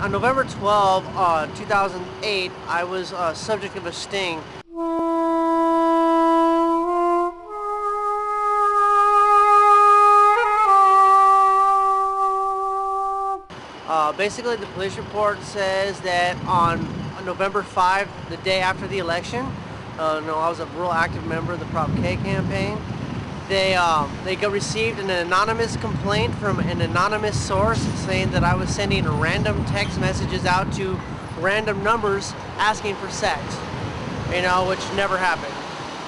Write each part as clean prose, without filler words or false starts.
On November 12, 2008, I was subject of a sting. Basically, the police report says that on November 5, the day after the election, I was a real active member of the Prop K campaign. They received an anonymous complaint from an anonymous source saying that I was sending random text messages out to random numbers asking for sex, which never happened.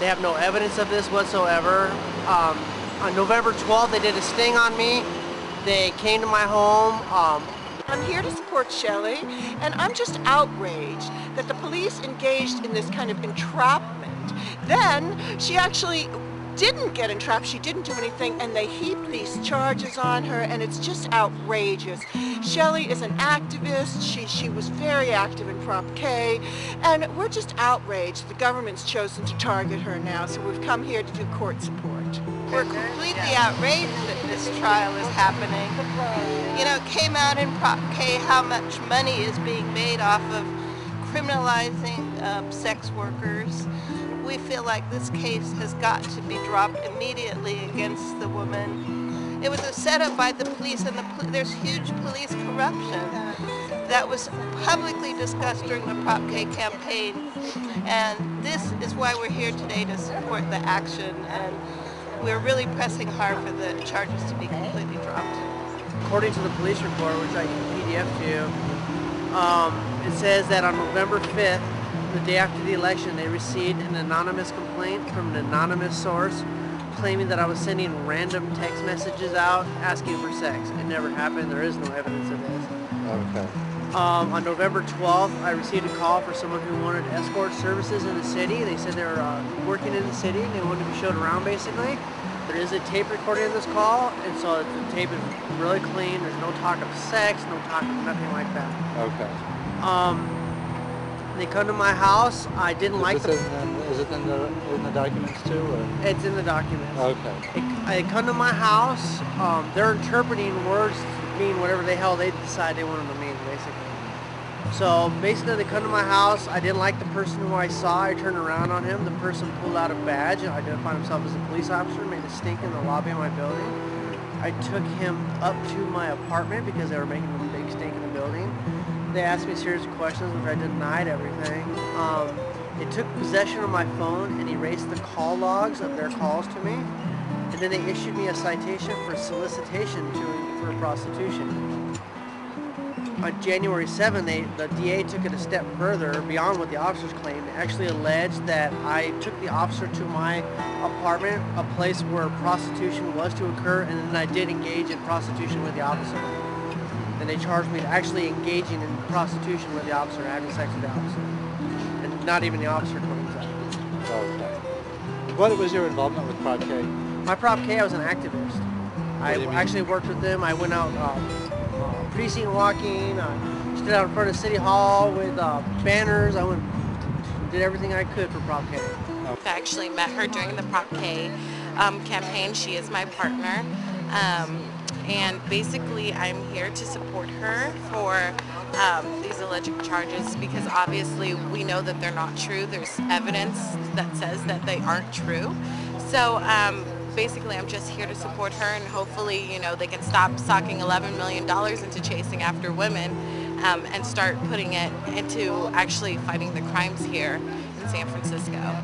They have no evidence of this whatsoever. On November 12th, they did a sting on me. They came to my home. I'm here to support Shelley, and I'm just outraged that the police engaged in this kind of entrapment. Then she actually didn't get entrapped, she didn't do anything, and they heaped these charges on her, and it's just outrageous. Shelley is an activist, she was very active in Prop K, and we're just outraged. The government's chosen to target her now, so we've come here to do court support. We're completely outraged that this trial is happening. It came out in Prop K how much money is being made off of criminalizing sex workers. We feel like this case has got to be dropped immediately against the woman. It was a setup by the police, and there's huge police corruption that was publicly discussed during the Prop K campaign. And this is why we're here today, to support the action. And we're really pressing hard for the charges to be completely dropped. According to the police report, which I can PDF to you, it says that on November 5th, the day after the election, they received an anonymous complaint from an anonymous source claiming that I was sending random text messages out asking for sex. It never happened. There is no evidence of this. Okay. On November 12th, I received a call for someone who wanted escort services in the city. They said they were working in the city and they wanted to be showed around, basically. There is a tape recording of this call, and so the tape is really clean. There's no talk of sex, no talk of nothing like that. Okay. They come to my house. I didn't like the... Is it in the documents too? Or? It's in the documents. Okay. They come to my house. They're interpreting words to mean whatever the hell they decide they want them to mean, basically. So basically, they come to my house. I didn't like the person who I saw. I turned around on him. The person pulled out a badge and identified himself as a police officer, made a stink in the lobby of my building. I took him up to my apartment because they were making a big stink in the building. They asked me a series of questions, which I denied everything. They took possession of my phone and erased the call logs of their calls to me. And then they issued me a citation for solicitation for prostitution. On January 7th, the DA took it a step further beyond what the officers claimed. They actually alleged that I took the officer to my apartment, a place where prostitution was to occur, and then I did engage in prostitution with the officer. And they charged me to actually engaging in prostitution with the officer and having sex with the officer. And not even the officer claims that. Okay. What was your involvement with Prop K? My Prop K, I was an activist. I actually worked with them. I went out precinct walking. I stood out in front of City Hall with banners. I did everything I could for Prop K. I actually met her during the Prop K campaign. She is my partner. And basically, I'm here to support her for these alleged charges because obviously we know that they're not true. There's evidence that says that they aren't true. So basically, I'm just here to support her, and hopefully, they can stop socking $11 million into chasing after women and start putting it into actually fighting the crimes here in San Francisco.